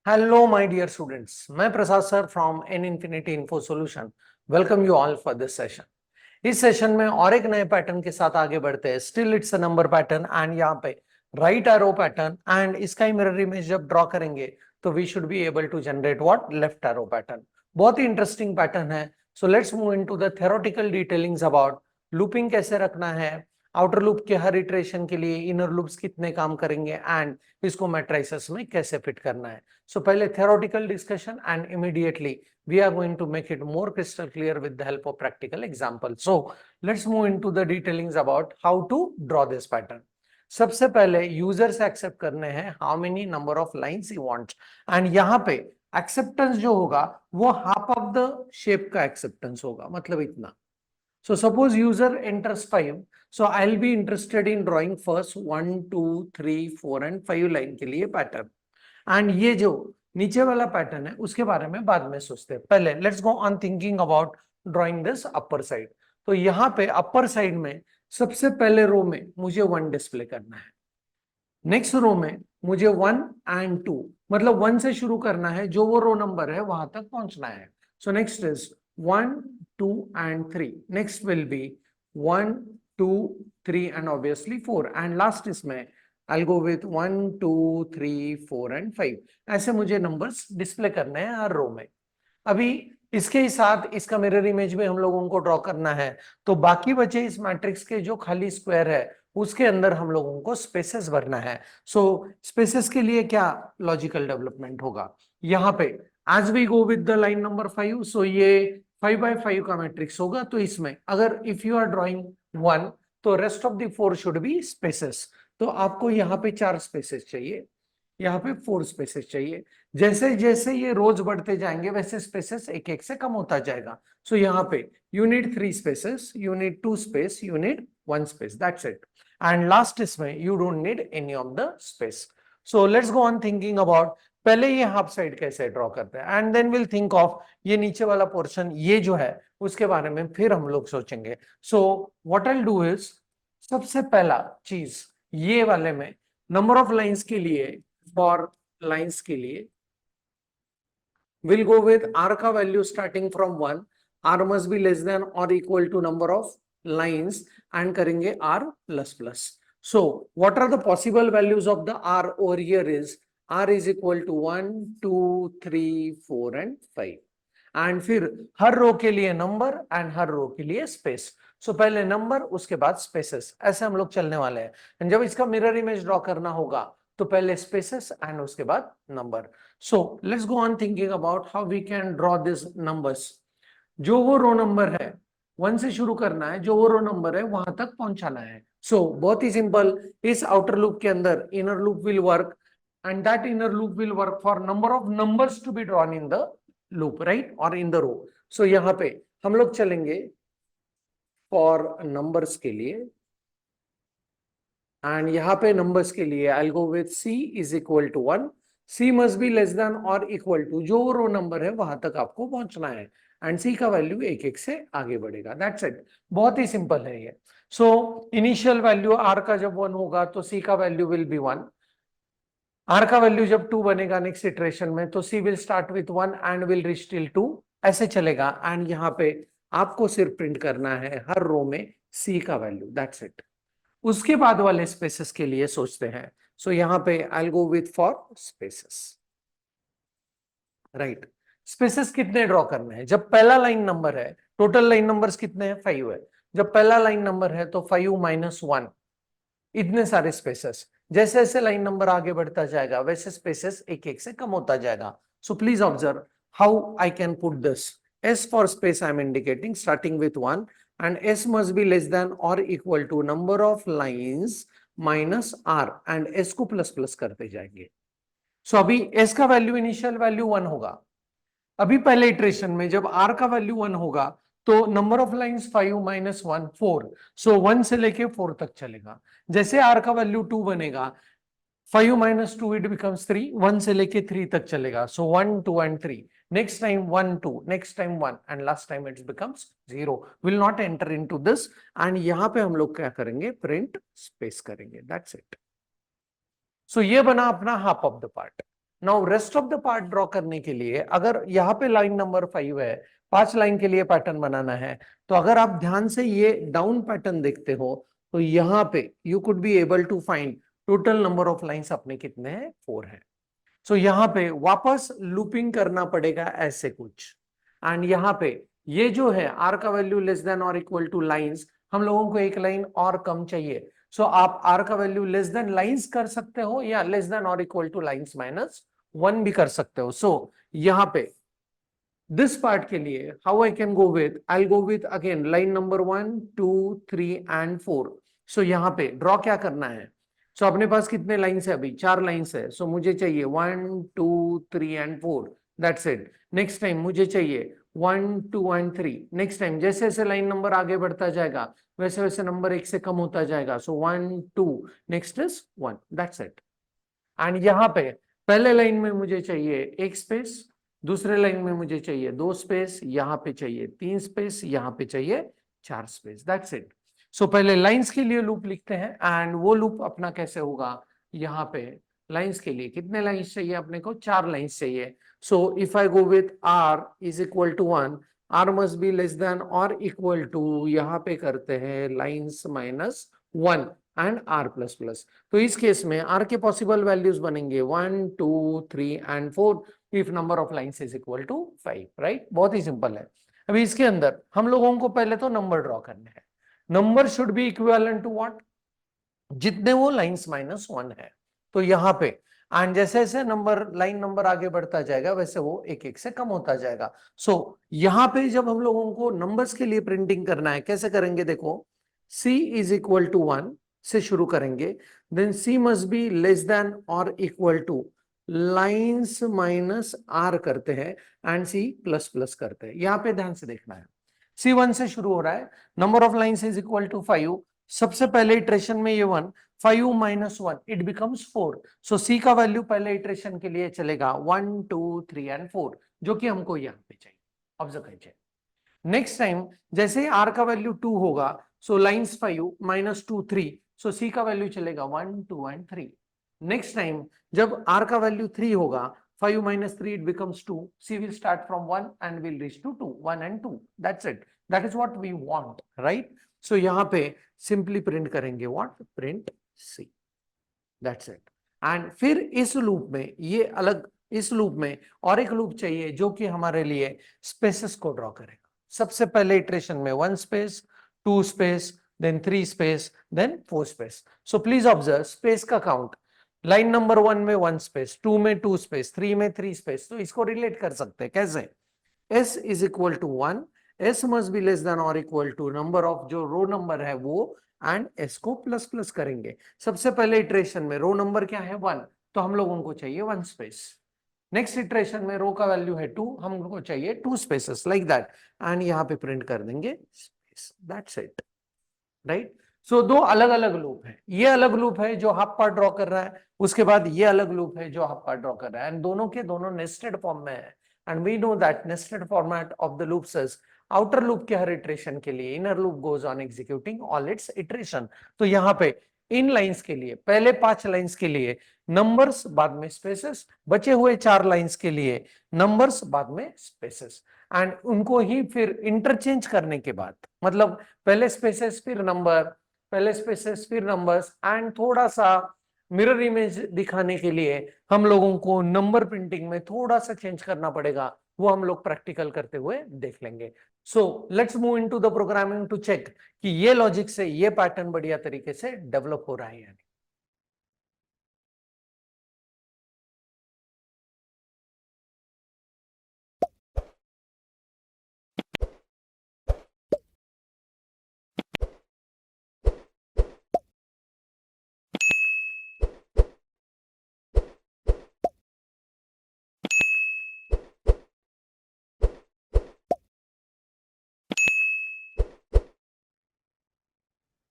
Hello, my dear students. मैं प्रसाद sir from N Infinity Info Solution. Welcome you all for this session. इस session में और एक नए पैटर्न के साथ आगे बढ़ते हैं. Still it's a number pattern and यहाँ पे राइट एरो पैटर्न एंड इसका ही मिरर इमेज जब ड्रॉ करेंगे तो we should be able to generate what left arrow pattern. बहुत ही इंटरेस्टिंग पैटर्न है. So let's move into the theoretical detailings about looping कैसे रखना है, आउटर लूप के हर इटरेशन के लिए इनर लूप्स कितने काम करेंगे एंड इसको मैट्रिसेस में कैसे फिट करना है. So पहले theoretical discussion and immediately we are going to make it more crystal clear with the help of practical example. So let's move into the detailings about how to draw this pattern. सबसे पहले user से accept करने हैं how many number of lines he wants and यहाँ पे acceptance जो होगा वो हाफ ऑफ द शेप का एक्सेप्टेंस होगा, मतलब इतना. So suppose user enters 5, so I'll be interested in drawing first 1 2 3 4 and 5 line के लिए पैटर्न. एंड ये जो नीचे वाला पैटर्न है उसके बारे में बाद में सोचते हैं. पहले let's go on thinking about drawing this upper side. तो यहाँ पे अपर साइड में सबसे पहले रो में मुझे 1 डिस्प्ले करना है. नेक्स्ट रो में मुझे 1 and 2, मतलब 1 से शुरू करना है, जो वो रो नंबर है वहां तक पहुंचना है. So next is 1 2 and 3. Next will be 1 2 3 and obviously 4 and last इसमें I'll go with 1 2 3 4 and 5. ऐसे मुझे नंबर्स डिस्प्ले करने हैं हर रो में. अभी इसके ही साथ इसका मिरर इमेज में हम लोगों को ड्रॉ करना है, तो बाकी बचे इस मैट्रिक्स के जो खाली स्क्वायर है उसके अंदर हम लोगों को स्पेसेस भरना है. सो स्पेसेस के लिए क्या लॉजिकल डेवलपमेंट होगा यहाँ पे, as we go with the line number 5, so ये 5 by 5 का मैट्रिक्स होगा. तो इसमें अगर इफ यू आर ड्रॉइंग 1 तो rest of the 4 should be spaces. तो आपको यहाँ पे 4 स्पेसेस चाहिए, यहाँ पे 4 स्पेसेस चाहिए. जैसे जैसे ये रोज बढ़ते जाएंगे वैसे स्पेसेस एक एक से कम होता जाएगा. सो यहाँ पे you need 3 spaces, you need 2 space, you need 1 space, that's it. And last इसमें you don't need any of the space. So let's go on thinking about पहले ये हाफ साइड कैसे ड्रॉ करते हैं and then will think of ये नीचे वाला portion ये जो है उसके बारे में फिर हम लोग सोचेंगे. सो what I will do is, सबसे पहला चीज ये वाले में नंबर ऑफ लाइंस के लिए, फॉर लाइंस के लिए विल गो विद आर का value starting from 1, R must be less than और equal to number of lines and करेंगे R plus plus. So what are the possible values of the R over here is R is equal to 1 2 3 4 and 5 and फिर हर रो के लिए number and हर रो के लिए space. सो पहले number उसके बाद स्पेसेस, ऐसे हम लोग चलने वाले हैं. एंड जब इसका मिरर इमेज ड्रॉ करना होगा तो पहले स्पेसेस एंड उसके बाद number. So let's go on thinking about how we can draw this numbers. जो वो रो नंबर है 1 से शुरू करना है, जो वो रो नंबर है वहां तक पहुंचाना है. सो बहुत ही सिंपल, इस आउटर लूप के अंदर inner loop will work and that inner loop will work for number of numbers to be drawn in the loop, right, और इन द रो. सो यहाँ पे हम लोग चलेंगे फॉर नंबर्स के लिए एंड यहाँ पे नंबर्स के लिए I will go with c is equal to 1. c must be less than और इक्वल टू जो रो नंबर है वहां तक आपको पहुंचना है एंड c का वैल्यू एक एक से आगे बढ़ेगा, दैट्स इट. बहुत ही सिंपल है ये. सो इनिशियल वैल्यू r का जब 1 होगा तो c का वैल्यू विल बी 1. r का वैल्यू जब 2 बनेगा नेक्स्ट इटरेशन में तो c will start with 1 and will reach till 2, ऐसे चलेगा. एंड यहाँ पे आपको सिर्फ प्रिंट करना है हर रो में c का वैल्यू, दैट्स इट. उसके बाद वाले स्पेसेस के लिए सोचते हैं. सो यहाँ पे आई will go with for spaces, right. Spaces कितने ड्रॉ करने हैं, जब पहला लाइन नंबर है, टोटल लाइन नंबर्स कितने हैं 5 है, जब पहला लाइन नंबर है तो 5 - 1, इतने सारे स्पेसेस. जैसे जैसे लाइन नंबर आगे बढ़ता जाएगा वैसे स्पेसेस एक एक से कम होता जाएगा. सो please observe how I can put this. S for space I am indicating starting with 1 and S must be less than or equal to number of lines minus R and S को plus plus करते जाएंगे. सो अभी S का value initial value 1 होगा. अभी पहले iteration में जब R का वैल्यू 1 होगा तो नंबर ऑफ लाइंस 5 - 1 4. सो 1 से लेके 4 तक चलेगा. जैसे R का वैल्यू 2 बनेगा 5 - 2 इट बिकम्स 3, 1 से लेके 3 तक चलेगा. सो 1 2 and 3, next time 1 2, next time 1 and last time it becomes 0. will not enter into this and यहाँ पे हम लोग क्या करेंगे, प्रिंट स्पेस करेंगे, that's it. So ये बना अपना half of the part. Now rest of the part draw करने के लिए अगर यहाँ पे लाइन नंबर 5 है, 5 लाइन के लिए पैटर्न बनाना है, तो अगर आप ध्यान से ये डाउन पैटर्न देखते हो तो यहाँ पे you could be able to find total number of lines अपने कितने हैं, 4 है। सो यहाँ पे वापस लूपिंग करना पड़ेगा ऐसे कुछ, एंड यहाँ पे ये जो है आर का वैल्यू लेस देन और इक्वल टू लाइंस, हम लोगों को एक लाइन और कम चाहिए। सो आप आर का वैल्यू लेस देन लाइंस कर सकते हो या लेस देन और इक्वल टू लाइंस माइनस 1 भी कर सकते हो। सो यहाँ पे दिस पार्ट के लिए how I can go with, I go with again line number 1 2 3 and 4। सो यहाँ पे ड्रॉ क्या करना है, सो अपने पास कितने लाइंस है, अभी 4 लाइंस है। सो मुझे चाहिए 1 2 3 and 4, that's it. Next time मुझे चाहिए 1 2 एंड 3। नेक्स्ट टाइम जैसे जैसे लाइन नंबर आगे बढ़ता जाएगा वैसे वैसे नंबर एक से कम होता जाएगा। सो 1 2 next is 1, that's it. And यहाँ पे पहले लाइन में मुझे चाहिए एक स्पेस, दूसरे लाइन में मुझे चाहिए 2 स्पेस, यहाँ पे चाहिए 3 स्पेस, यहाँ पे चाहिए 4 स्पेस, दैट्स इट। सो पहले लाइंस के लिए लूप लिखते हैं एंड वो लूप अपना कैसे होगा, यहाँ पे लाइंस के लिए कितने लाइंस चाहिए अपने को, 4 लाइंस चाहिए। So if I go with r is equal to 1, r must be less than और इक्वल टू, यहाँ पे करते हैं lines minus 1 and r plus plus. तो इस केस में r के पॉसिबल वैल्यूज बनेंगे 1 2 3 and 4 if number of lines is equal to 5, right. बहुत ही सिंपल है। अभी इसके अंदर हम लोगों को पहले तो नंबर ड्रॉ करने हैं। Number should be equivalent to what, जितने वो लाइंस माइनस 1 है। तो यहाँ पे एंड जैसे जैसे नंबर लाइन नंबर आगे बढ़ता जाएगा वैसे वो एक एक से कम होता जाएगा। सो यहाँ पे जब हम लोगों को नंबर्स के लिए प्रिंटिंग करना है कैसे करेंगे, देखो c इज इक्वल टू 1 से शुरू करेंगे, then c must be less than और equal to lines minus r करते हैं एंड c प्लस प्लस करते हैं। यहाँ पे ध्यान से देखना है, c1 से शुरू हो रहा है, number of lines is equal to 5। सबसे पहले इटरेशन में ये 1, 5 minus 1 it becomes 4। So c का वैल्यू पहले इटरेशन के लिए चलेगा 1 2 3 एंड 4, जो कि हमको यहाँ पे चाहिए, ऑब्जर्व कीजिए। नेक्स्ट टाइम जैसे ही r का वैल्यू 2 होगा, सो लाइंस 5 माइनस 2 3, सो c का वैल्यू चलेगा 1 2 एंड 3। नेक्स्ट टाइम जब r का वैल्यू 3 होगा, 5 minus 3 it becomes 2, c will start from 1 and will reach to 2, 1 and 2, that's it, that is what we want, right? So यहाँ पे simply print करेंगे what, print c, that's it। and फिर इस loop में ये अलग, इस लूप में और एक लूप चाहिए जो कि हमारे लिए स्पेसेस को ड्रॉ करेगा। सबसे पहले इटरेशन में 1 space, 2 space, then 3 space, then 4 space. So please observe space का काउंट, लाइन नंबर 1 में 1 स्पेस, 2 में 2 स्पेस, 3 में 3 स्पेस। तो इसको रिलेट कर सकते हैं कैसे, s is equal to 1, s must be less than और इक्वल टू नंबर ऑफ जो रो नंबर है वो, एंड s को प्लस प्लस करेंगे। सबसे पहले इटरेशन में रो नंबर क्या है 1, तो हम लोगों को चाहिए 1 स्पेस। नेक्स्ट इटरेशन में रो का वैल्यू है 2, हम लोगों को चाहिए 2 स्पेसेस, लाइक दैट, एंड यहाँ पे प्रिंट कर देंगे स्पेस, दैट्स इट, राइट। सो दो अलग अलग लूप है, ये अलग लूप है जो हाफ पार्ट ड्रॉ कर रहा है, उसके बाद ये अलग लूप है जो हाफ पार्ट ड्रॉ कर रहा है, एंड दोनों के दोनों नेस्टेड फॉर्म में है। And we know that nested format of the loops is outer loop के हर इटरेशन के लिए inner loop goes on executing all its iteration. तो यहाँ पे इन लाइंस के लिए पहले 5 लाइंस के लिए नंबर्स, बाद में स्पेसेस, बचे हुए 4 लाइंस के लिए नंबर्स, बाद में स्पेसेस, एंड उनको ही फिर इंटरचेंज करने के बाद, मतलब पहले स्पेसेस फिर नंबर, पहले स्पेसेस फिर नंबर्स, एंड थोड़ा सा मिरर इमेज दिखाने के लिए हम लोगों को नंबर प्रिंटिंग में थोड़ा सा चेंज करना पड़ेगा, वो हम लोग प्रैक्टिकल करते हुए देख लेंगे। So let's move into the programming to check कि ये लॉजिक से ये पैटर्न बढ़िया तरीके से डेवलप हो रहा है या नहीं।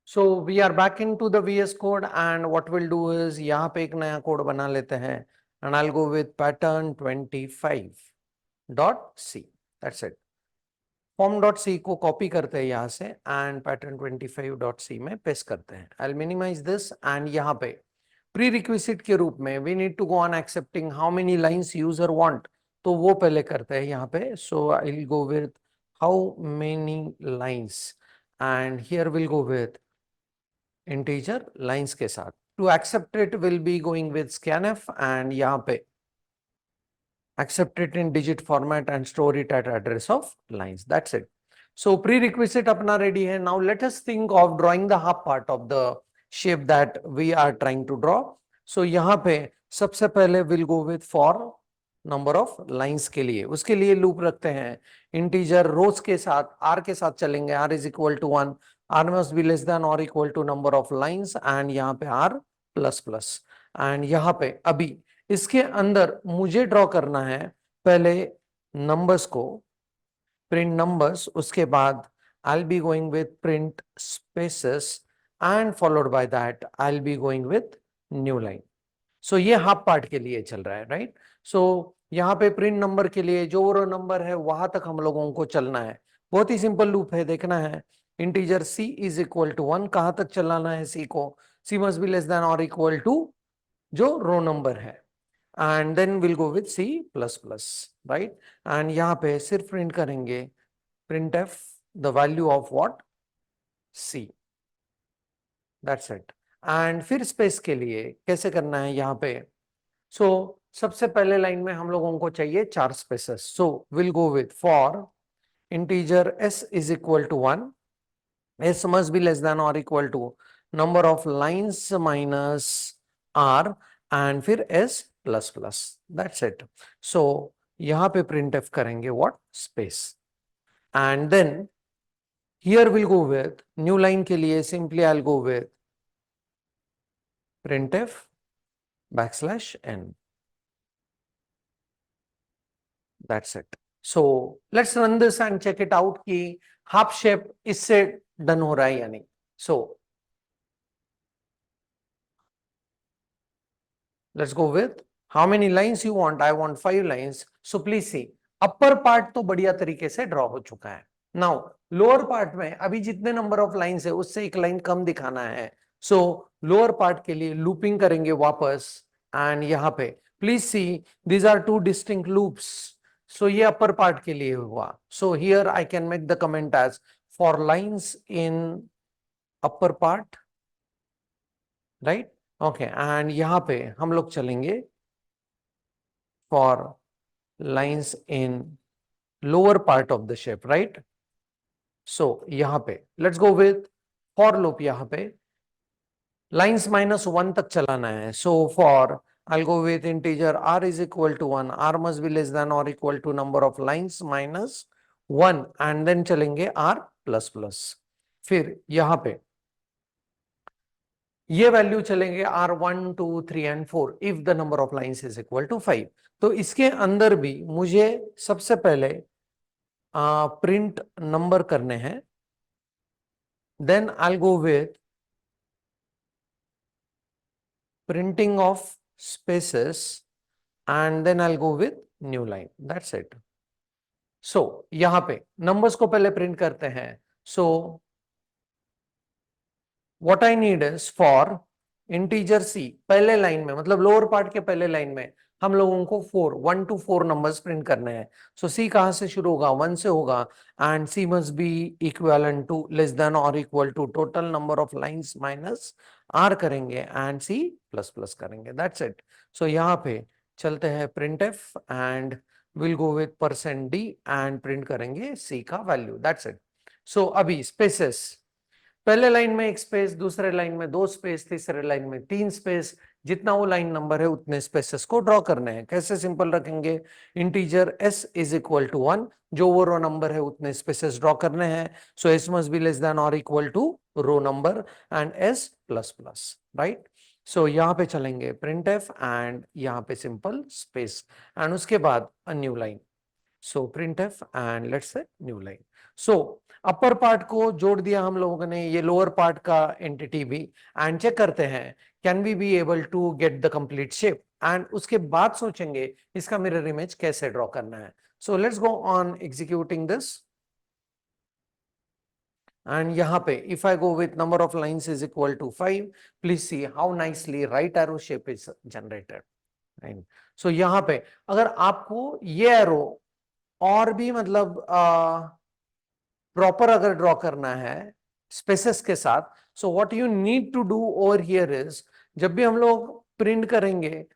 So we are back into the VS Code and what we'll do is यहाँ पे एक नया कोड बना लेते हैं and I'll go with pattern 25.c, that's it। form.c को कॉपी करते हैं यहाँ से एंड pattern 25.c में पेस्ट करते हैं। I'll minimize this and यहाँ पे प्री रिक्विजिट के रूप में we need to go on accepting how many lines user want, तो वो पहले करते हैं यहाँ पे. So I will go with how many lines and here will go with integer lines के साथ. To accept it will be going with scanf and यहाँ पे accept it in digit format and store it at address of lines. That's it. So prerequisite अपना ready है. Now let us think of drawing the half part of the shape that we are trying to draw. So यहाँ पे सबसे पहले we'll go with for number of lines के लिए. उसके लिए loop रखते हैं. Integer rows के साथ r के साथ चलेंगे. r is equal to 1. r must be less than or equal to number of lines and यहाँ पे r plus plus. And यहाँ पे अभी इसके अंदर मुझे ड्रॉ करना है पहले नंबर्स को, प्रिंट नंबर्स, उसके बाद I will be going with print spaces and followed by that I will be going with new line. So ये हाफ पार्ट के लिए चल रहा है, राइट. सो यहाँ पे प्रिंट नंबर के लिए जो रो नंबर है वहां तक हम लोगों को चलना है. बहुत ही सिंपल लूप है, देखना है. Integer c is equal to 1, कहां तक चलाना है c को? c must be less than और इक्वल टू जो रो नंबर है, and then we'll go with C++, right. and यहाँ पे सिर्फ प्रिंट करेंगे printf the value of what? C. That's it. and फिर स्पेस के लिए कैसे करना है यहाँ पे? so सबसे पहले लाइन में हम लोगों को चाहिए 4 spaces. so we'll go with for integer s is equal to 1, s must be less than or equal to number of lines minus r and फिर s plus plus. That's it. So यहां पे printf करेंगे what? Space. And then here will go with new line के लिए simply I will go with printf \n. That's it. So let's run this and check it out कि half shape इससे done हो रहा है या नहीं. सो let's go with how many lines you want. I want 5 lines. So please see, upper part तो बढ़िया तरीके से ड्रॉ हो चुका है. नाउ लोअर पार्ट में अभी जितने नंबर ऑफ लाइंस है उससे एक लाइन कम दिखाना है. सो लोअर पार्ट के लिए लूपिंग करेंगे वापस. एंड यहाँ पे please see these are 2 distinct loops. So ये अपर पार्ट के लिए हुआ. So here I can make the comment as for lines in upper part, right. Okay. And यहाँ पे हम लोग चलेंगे for lines in lower part of the shape, right. So यहाँ पे let's go with for loop. यहाँ पे lines -1 तक चलाना है. So for I'll go with integer r is equal to 1, r must be less than or equal to number of lines -1 and then चलेंगे r plus plus. फिर यहाँ पे ये वैल्यू चलेंगे r1 2 3 and 4 if the number of lines is equal to 5. तो इसके अंदर भी मुझे सबसे पहले प्रिंट नंबर करने हैं. Then I will go with printing of spaces and then I will go with new line. That's it. So यहां पे नंबर्स को पहले प्रिंट करते हैं. So what I need is for integer c पहले line में, मतलब लोअर पार्ट के पहले लाइन में हम लोगों को 1 to 4 नंबर्स प्रिंट करने हैं. सो c कहां से शुरू होगा? 1 से होगा. And c must be equivalent to less than और equal to total number of lines minus r करेंगे एंड c प्लस प्लस करेंगे. That's it. सो यहाँ पे चलते हैं printf and will go with %d and print करेंगे c का value. That's it. So अभी स्पेसेस, पहले लाइन में 1 स्पेस, दूसरे लाइन में 2 स्पेस, तीसरे लाइन में 3 स्पेस. जितना वो लाइन नंबर है उतने स्पेसेस को ड्रॉ करने हैं. कैसे? सिंपल रखेंगे. Integer s is equal to 1, जो वो रो नंबर है उतने स्पेसेस ड्रॉ करने हैं. So s must be less than और equal to row number and s plus plus, right. So यहाँ पे चलेंगे printf एंड यहाँ पे सिंपल स्पेस एंड उसके बाद a new line. So printf and let's say new line. So upper part को जोड़ दिया हम लोगों ने, ये लोअर पार्ट का एंटिटी भी. एंड चेक करते हैं can we be able to get the complete shape. And उसके बाद सोचेंगे इसका मिरर इमेज कैसे ड्रॉ करना है. So let's go on executing this. And यहाँ पे if I go with number of lines is equal to 5, please see how nicely right arrow shape is generated. Right? So यहाँ पे अगर आपको ये एरो और भी मतलब प्रॉपर अगर ड्रॉ करना है स्पेसेस के साथ, so what you need to do over here is, जब भी हम लोग प्रिंट करेंगे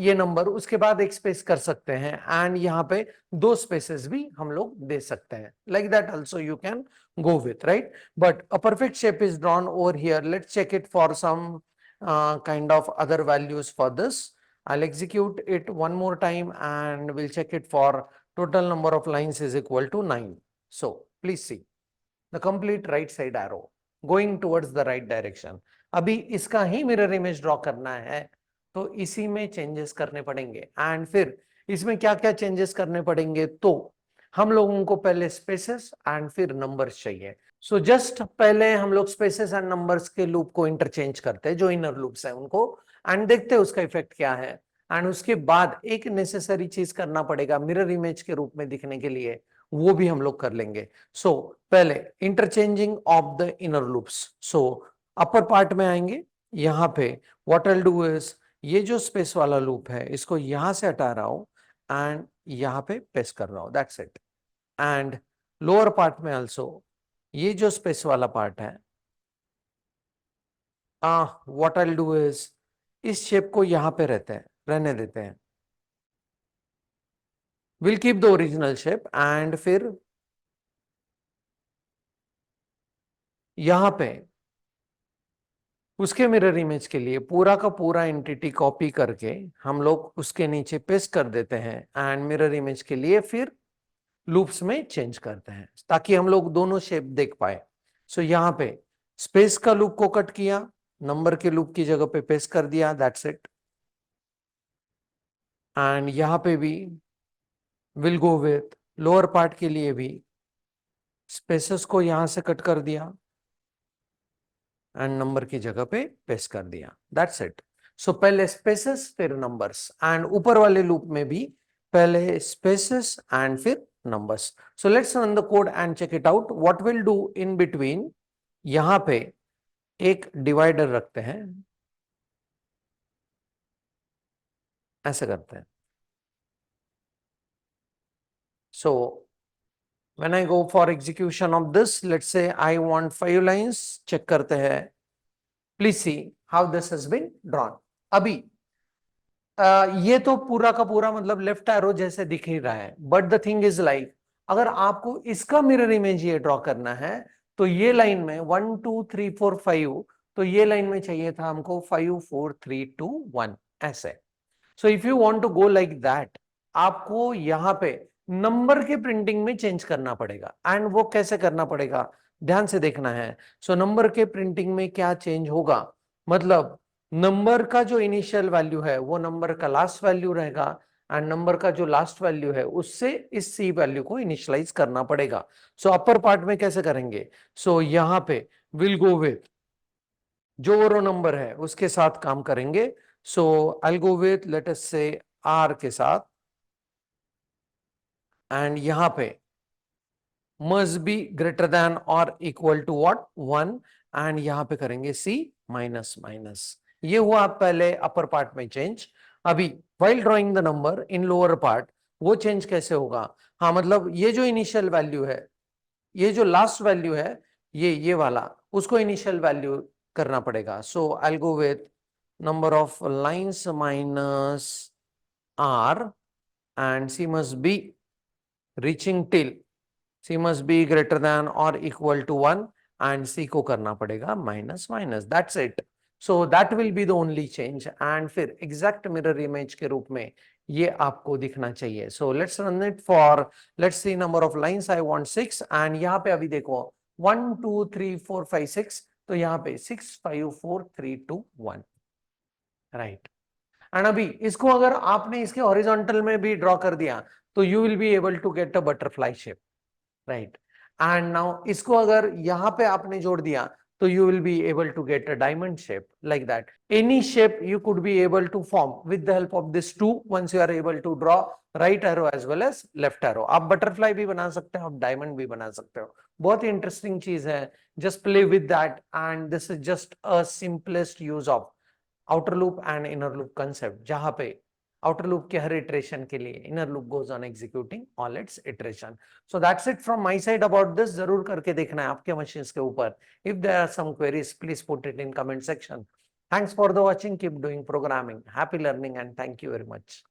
ये नंबर, उसके बाद एक स्पेस कर सकते हैं एंड यहाँ पे दो स्पेसेस भी हम लोग दे सकते हैं. Like that also you can go with, right? But a perfect shape is drawn over here. Let's check it for some kind of other values for this. I'll execute it one more time and we'll check it for total number of lines is equal to 9. So please see the complete right side arrow going towards the right direction. अभी इसका ही mirror image draw करना है तो इसी में changes करने पड़ेंगे. एंड फिर इसमें क्या क्या चेंजेस करने पड़ेंगे, तो हम लोगों को पहले स्पेसेस एंड फिर नंबर्स चाहिए. सो जस्ट पहले हम लोग स्पेसेस एंड नंबर्स के लूप को इंटरचेंज करते हैं, जो इनर लूप्स है उनको, एंड देखते हैं उसका इफेक्ट क्या है. एंड उसके बाद एक नेसेसरी चीज करना पड़ेगा मिरर इमेज के रूप में दिखने के लिए, वो भी हम लोग कर लेंगे. सो पहले interchanging of the inner loops. So upper part में आएंगे, यहाँ पे what I will do is, ये जो स्पेस वाला लूप है इसको यहां से हटा रहा हूं एंड यहाँ पे पेस्ट कर रहा हूं. That's it. And lower part में आल्सो ये जो स्पेस वाला पार्ट है, what I will do is, इस शेप को यहां पे रहने देते हैं. Will keep the original shape and फिर यहां पे उसके मिरर इमेज के लिए पूरा का पूरा एंटिटी कॉपी करके हम लोग उसके नीचे पेस्ट कर देते हैं एंड मिरर इमेज के लिए फिर लूप्स में चेंज करते हैं ताकि हम लोग दोनों शेप देख पाए. सो यहाँ पे स्पेस का लूप को कट किया, नंबर के लूप की जगह पे पेस्ट कर दिया. That's it. एंड यहाँ पे भी will go with lower part के लिए भी स्पेसेस को यहां से कट कर दिया एंड नंबर की जगह पे पेस्ट कर दिया. That's it. सो पहले स्पेसेस फिर नंबर्स, एंड ऊपर वाले लूप में भी पहले स्पेसेस एंड फिर numbers. So let's run the code and check it out. What we'll do in between, यहां पे एक डिवाइडर रखते हैं, ऐसे करते हैं. So when I go for execution of this, let's say I want 5 lines, check करते हैं. Please see how this has been drawn. अभी ये तो पूरा का पूरा मतलब लेफ्ट एरो जैसे दिख ही रहा है, but the thing is like अगर आपको इसका मिरर इमेज ये ड्रॉ करना है तो ये लाइन में 1 2 3 4 5, तो ये लाइन में चाहिए था हमको 5 4 3 2 1 ऐसे. So if you want to go like that, आपको यहाँ पे नंबर के प्रिंटिंग में चेंज करना पड़ेगा. एंड वो कैसे करना पड़ेगा ध्यान से देखना है. सो नंबर के प्रिंटिंग में क्या चेंज होगा, मतलब नंबर का जो इनिशियल वैल्यू है वो नंबर का लास्ट वैल्यू रहेगा एंड नंबर का जो लास्ट वैल्यू है उससे इस सी वैल्यू को इनिशियलाइज करना पड़ेगा. सो अपर पार्ट में कैसे करेंगे, सो यहाँ पे विल गो विथ जो वो रो नंबर है उसके साथ काम करेंगे. सो I go with let us से आर के साथ, एंड यहाँ पे must be greater than or equal to what 1, and यहाँ पे करेंगे C माइनस माइनस. ये हुआ पहले अपर पार्ट में चेंज. अभी while drawing the number in lower part, वो चेंज कैसे होगा, हाँ मतलब ये जो इनिशियल वैल्यू है, ये जो लास्ट वैल्यू है, ये वाला उसको इनिशियल वैल्यू करना पड़ेगा. So I go with number of lines minus R and C must be reaching till C must be greater than or equal to 1 and C को करना पड़ेगा minus minus. That's it. So that will be the only change and फिर exact mirror image के रूप में ये आपको दिखना चाहिए. So let's run it for, let's see number of lines I want 6 and यहाँ पे अभी देखो 1 2 3 4 5 6, तो यहाँ पे 6 5 4 3 2 1, राइट. एंड अभी इसको अगर आपने इसके हॉरिजॉन्टल में भी ड्रॉ कर दिया तो you will be able to get a butterfly shape, right. And now इसको अगर यहाँ पे आपने जोड़ दिया So you will be able to get a diamond shape like that. Any shape you could be able to form with the help of this two once you are able to draw right arrow as well as left arrow. आप butterfly भी बना सकते हो, आप diamond भी बना सकते हो. बहुत ही interesting चीज है. Just play with that, and this is just a simplest use of outer loop and inner loop concept, जहां पे outer loop के हर iteration के लिए inner loop goes on executing all its iteration. So that's it from my side about this. जरूर करके देखना है आपके machines के ऊपर. If there are some queries, please put it in comment section. Thanks for the watching. Keep doing programming. Happy learning and thank you very much.